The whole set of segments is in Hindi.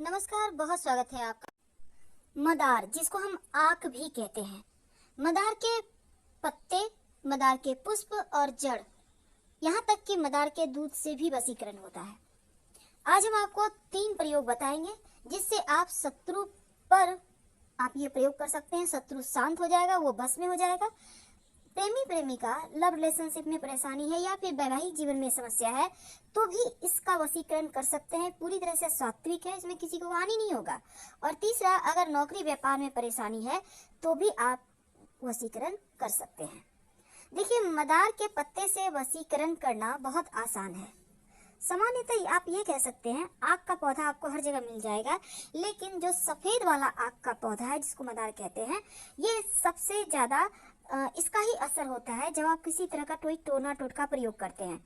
नमस्कार, बहुत स्वागत है आपका। मदार, जिसको हम आक भी कहते हैं, मदार के पत्ते, मदार के पुष्प और जड़, यहाँ तक कि मदार के दूध से भी वशीकरण होता है। आज हम आपको 3 प्रयोग बताएंगे जिससे आप शत्रु पर आप ये प्रयोग कर सकते हैं। शत्रु शांत हो जाएगा, वो बस में हो जाएगा। प्रेमी प्रेमिका लव रिलेशनशिप में परेशानी है या फिर वैवाहिक जीवन में समस्या है तो भी इसका वशीकरण कर सकते हैं। पूरी तरह से सात्विक है, इसमें किसी को हानि नहीं होगा। और तीसरा, अगर नौकरी व्यापार में परेशानी है तो भी आप वशीकरण कर सकते हैं। देखिए, मदार के पत्ते से वशीकरण करना बहुत आसान है। सामान्यतः आप ये कह सकते हैं आग का पौधा आपको हर जगह मिल जाएगा, लेकिन जो सफेद वाला आग का पौधा है जिसको मदार कहते हैं, ये सबसे ज्यादा इसका ही असर होता है जब आप किसी तरह का कोई टोना टोटका प्रयोग करते हैं।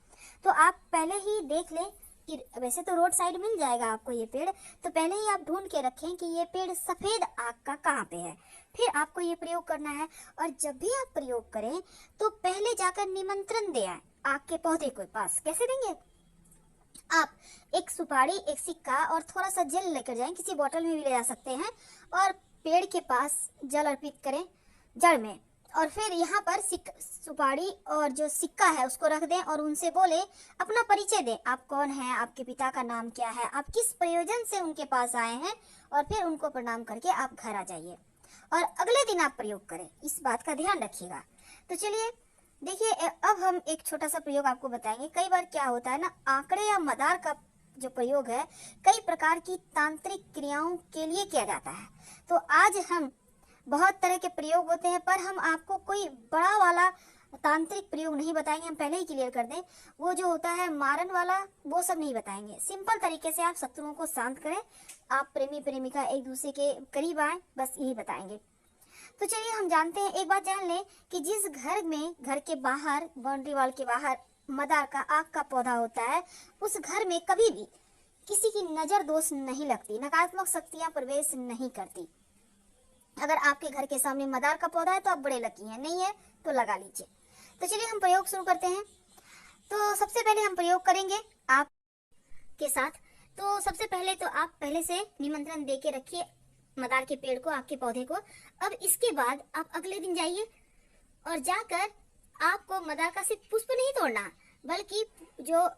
तो आप पहले ही देख लें कि वैसे तो रोड साइड मिल जाएगा आपको ये पेड़, तो पहले ही आप ढूंढ के रखें कि ये पेड़ सफेद आग का कहाँ पे है, फिर आपको ये प्रयोग करना है। और जब भी आप प्रयोग करें तो पहले जाकर निमंत्रण दे आए आग के पौधे के पास। कैसे देंगे? आप एक सुपारी, एक सिक्का और थोड़ा सा जल लेकर जाएं, किसी बोतल में भी ले जा सकते हैं, और पेड़ के पास जल अर्पित करें जड़ में। और फिर यहाँ पर सुपारी और जो सिक्का है उसको रख दें और उनसे बोले, अपना परिचय दें, आप कौन हैं, आपके पिता का नाम क्या है, आप किस प्रयोजन से उनके पास आए हैं, और फिर उनको प्रणाम करके आप घर आ जाइए और अगले दिन आप प्रयोग करें। इस बात का ध्यान रखिएगा। तो चलिए देखिए, अब हम एक छोटा सा प्रयोग आपको बताएंगे। कई बार क्या होता है ना, आंकड़े या मदार का जो प्रयोग है कई प्रकार की तांत्रिक क्रियाओं के लिए किया जाता है। तो आज हम बहुत तरह के प्रयोग होते हैं, पर हम आपको कोई बड़ा वाला तांत्रिक प्रयोग नहीं बताएंगे। हम पहले ही क्लियर कर दें, वो जो होता है मारन वाला, वो सब नहीं बताएंगे। सिंपल तरीके से आप शत्रुओं को शांत करें, आप प्रेमी प्रेमिका एक दूसरे के करीब आए, बस यही बताएंगे। तो चलिए हम जानते हैं, एक बात जान लें कि जिस घर में, घर के बाहर, बाउंड्री वॉल के बाहर मदार का आग का पौधा होता है, उस घर में कभी भी किसी की नजर दोष नहीं लगती, नकारात्मक शक्तियां प्रवेश नहीं करती। अगर आपके घर के सामने मदार का पौधा है तो आप बड़े लकी हैं, नहीं है तो लगा लीजिए। तो चलिए हम प्रयोग शुरू करते हैं। तो सबसे पहले हम प्रयोग करेंगे आप के साथ। तो सबसे पहले तो आप पहले से निमंत्रण दे के रखिए मदार के पेड़ को, आपके पौधे को। अब इसके बाद आप अगले दिन जाइए और जाकर आपको मदार का सिर्फ पुष्प नहीं तोड़ना, बल्कि जो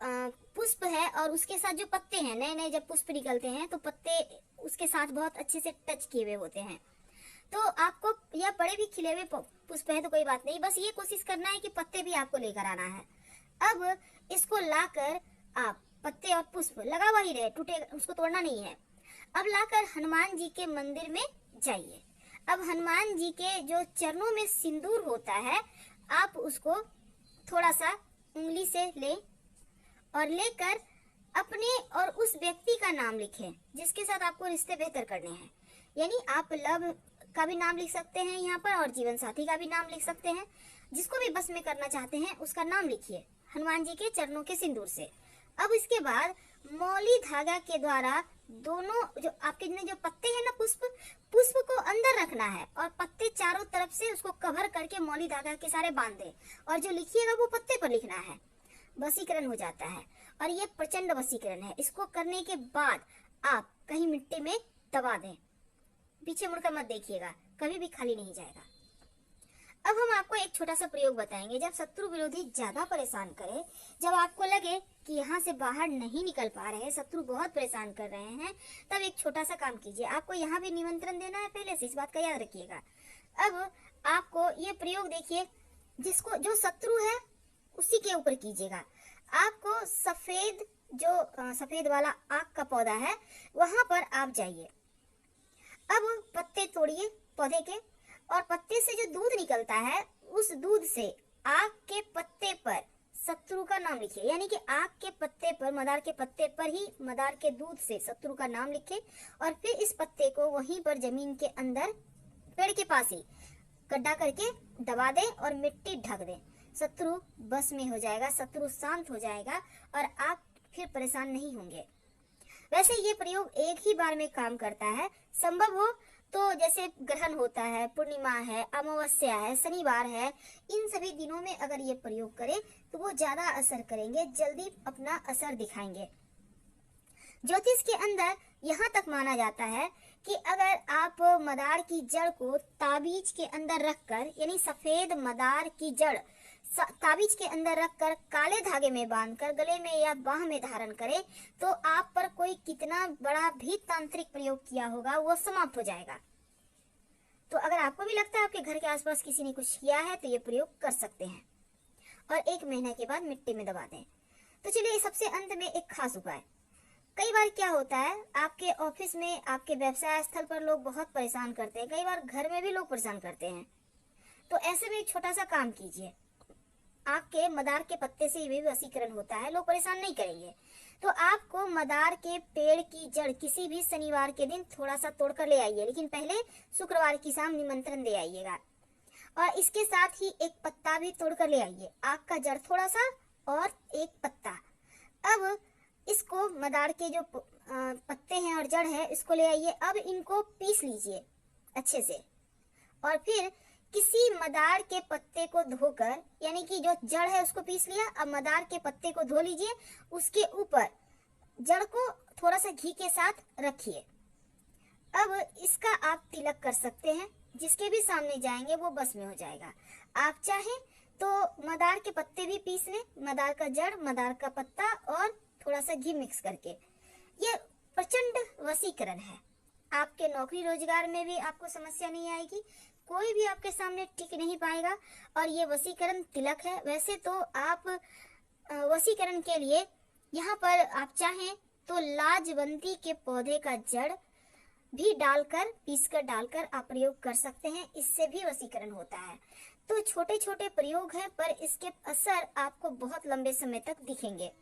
पुष्प है और उसके साथ जो पत्ते हैं, नए नए जब पुष्प निकलते हैं तो पत्ते उसके साथ बहुत अच्छे से टच किए हुए होते हैं। तो आपको, या बड़े भी खिले हुए पुष्प है तो कोई बात नहीं, बस ये कोशिश करना है कि पत्ते भी आपको लेकर आना है। अब इसको लाकर आप, पत्ते और पुष्प लगा हुआ ही रहे, टूटे, उसको तोड़ना नहीं है। अब लाकर हनुमान जी के मंदिर में जाइए। अब हनुमान जी के जो चरणों में सिंदूर होता है, आप उसको थोड़ा सा उंगली से लें और लेकर अपने और उस व्यक्ति का नाम लिखें जिसके साथ आपको रिश्ते बेहतर करने हैं। यानी आप लव का भी नाम लिख सकते हैं यहाँ पर, और जीवन साथी का भी नाम लिख सकते हैं। जिसको भी बस में करना चाहते हैं उसका नाम लिखिए हनुमान जी के चरणों के सिंदूर से। अब इसके बाद मौली धागा के द्वारा दोनों जो आपके जो पत्ते हैं ना, पुष्प को अंदर रखना है और पत्ते चारों तरफ से उसको कवर करके मौली धागा के सारे बांध दें, और जो लिखिएगा वो पत्ते पर लिखना है। वशीकरण हो जाता है और ये प्रचंड वशीकरण है। इसको करने के बाद आप कहीं मिट्टी में दबा दें, पीछे मुड़कर मत देखिएगा, कभी भी खाली नहीं जाएगा। अब हम आपको एक छोटा सा प्रयोग बताएंगे। जब शत्रु विरोधी ज्यादा परेशान करे, जब आपको लगे कि यहाँ से बाहर नहीं निकल पा रहे हैं, शत्रु बहुत परेशान कर रहे हैं, तब एक छोटा सा काम कीजिए। आपको यहाँ भी निमंत्रण देना है पहले से, इस बात का याद रखिएगा। अब आपको ये प्रयोग देखिए, जिसको जो शत्रु है उसी के ऊपर कीजिएगा। आपको सफेद, जो सफेद वाला आग का पौधा है, वहां पर आप जाइए। अब पत्ते तोड़िए पौधे के, और पत्ते से जो दूध निकलता है, उस दूध से आग के पत्ते पर शत्रु का नाम लिखिए। यानी कि आग के पत्ते पर, मदार के पत्ते पर ही मदार के दूध से शत्रु का नाम लिखे, और फिर इस पत्ते को वहीं पर जमीन के अंदर पेड़ के पास ही गड्ढा करके दबा दें और मिट्टी ढक दें। शत्रु बस में हो जाएगा, शत्रु शांत हो जाएगा और आप फिर परेशान नहीं होंगे। वैसे ये प्रयोग एक ही बार में काम करता है। संभव हो तो जैसे ग्रहण होता है, पूर्णिमा है, अमावस्या है, शनिवार है, इन सभी दिनों में अगर ये प्रयोग करें तो वो ज्यादा असर करेंगे, जल्दी अपना असर दिखाएंगे। ज्योतिष के अंदर यहाँ तक माना जाता है कि अगर आप मदार की जड़ को ताबीज के अंदर रखकर, यानी सफेद मदार की जड़ ताबीज के अंदर रखकर काले धागे में बांधकर गले में या बाह में धारण करें, तो आप पर कोई कितना बड़ा भी तांत्रिक प्रयोग किया होगा वो समाप्त हो जाएगा। तो अगर आपको भी लगता है आपके घर के आसपास किसी ने कुछ किया है तो ये प्रयोग कर सकते हैं और 1 महीने के बाद मिट्टी में दबा दें। तो चलिए सबसे अंत में एक खास उपाय। कई बार क्या होता है, आपके ऑफिस में, आपके व्यवसाय स्थल पर लोग बहुत परेशान करते हैं, कई बार घर में भी लोग परेशान करते हैं। तो ऐसे में एक छोटा सा काम कीजिए। आपके मदार के पत्ते से भी वशीकरण होता है, लोग परेशान नहीं करेंगे। तो आपको मदार के पेड़ की जड़ किसी भी शनिवार के दिन थोड़ा सा तोड़कर ले आइए, लेकिन पहले शुक्रवार की शाम निमंत्रण दे आइएगा। और इसके साथ ही एक पत्ता भी तोड़कर ले आइए, आग का जड़ थोड़ा सा और एक पत्ता। अब इसको मदार के जो पत्ते हैं और जड़ है इसको ले आइए। अब इनको पीस लीजिए अच्छे से और फिर किसी मदार के पत्ते को धोकर, यानी कि जो जड़ है उसको पीस लिया, अब मदार के पत्ते को धो लीजिए, उसके ऊपर जड़ को थोड़ा सा घी के साथ रखिए। अब इसका आप तिलक कर सकते हैं, जिसके भी सामने जाएंगे वो बस में हो जाएगा। आप चाहें तो मदार के पत्ते भी पीस लें, मदार का जड़, मदार का पत्ता और थोड़ा सा घी मिक्स करके। ये प्रचंड वशीकरण है। आपके नौकरी रोजगार में भी आपको समस्या नहीं आएगी, कोई भी आपके सामने टिक नहीं पाएगा। और ये वशीकरण तिलक है। वैसे तो आप वशीकरण के लिए यहाँ पर आप चाहें तो लाजवंती के पौधे का जड़ भी डालकर, पीसकर डालकर आप प्रयोग कर सकते हैं, इससे भी वशीकरण होता है। तो छोटे छोटे प्रयोग हैं, पर इसके असर आपको बहुत लंबे समय तक दिखेंगे।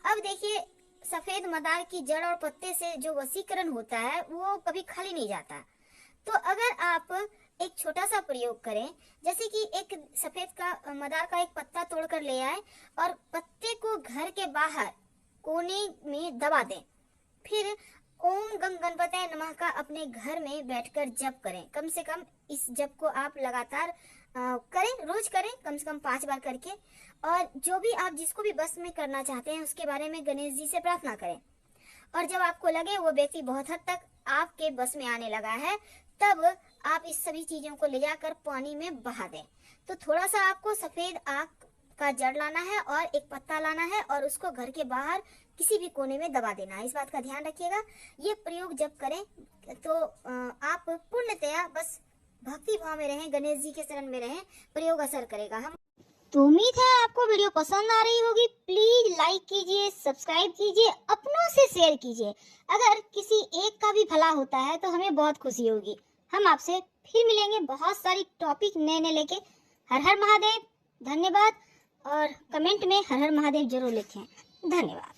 अब देखिए, सफेद मदार की जड़ और पत्ते से जो वशीकरण होता है वो कभी खाली नहीं जाता। तो अगर आप एक छोटा सा प्रयोग करें, जैसे कि एक सफेद का मदार का एक पत्ता तोड़कर ले आए और पत्ते को घर के बाहर कोने में दबा दें, फिर ओम गंग गणपतये नमः का अपने घर में बैठकर जप करें। कम से कम इस जप को आप लगातार करें, रोज करें, कम से कम 5 बार करके। और जो भी आप जिसको भी बस में करना चाहते हैं उसके बारे में गणेश जी से प्रार्थना करें। और जब आपको लगे वो व्यक्ति बहुत हद तक आपके बस में आने लगा है, तब आप इस सभी चीजों को ले जाकर पानी में बहा दें। तो थोड़ा सा आपको सफेद आग का जड़ लाना है और एक पत्ता लाना है और उसको घर के बाहर किसी भी कोने में दबा देना है। इस बात का ध्यान रखिएगा। ये प्रयोग जब करें तो आप पूर्णतया बस भक्ति भाव में रहें, गणेश जी के शरण में रहें, प्रयोग असर करेगा। हम तो उम्मीद है आपको वीडियो पसंद आ रही होगी। प्लीज लाइक कीजिए, सब्सक्राइब कीजिए, अपनों से शेयर कीजिए। अगर किसी एक का भी भला होता है तो हमें बहुत खुशी होगी। हम आपसे फिर मिलेंगे बहुत सारी टॉपिक नए नए लेके। हर हर महादेव। धन्यवाद। और कमेंट में हर हर महादेव जरूर लिखें। धन्यवाद।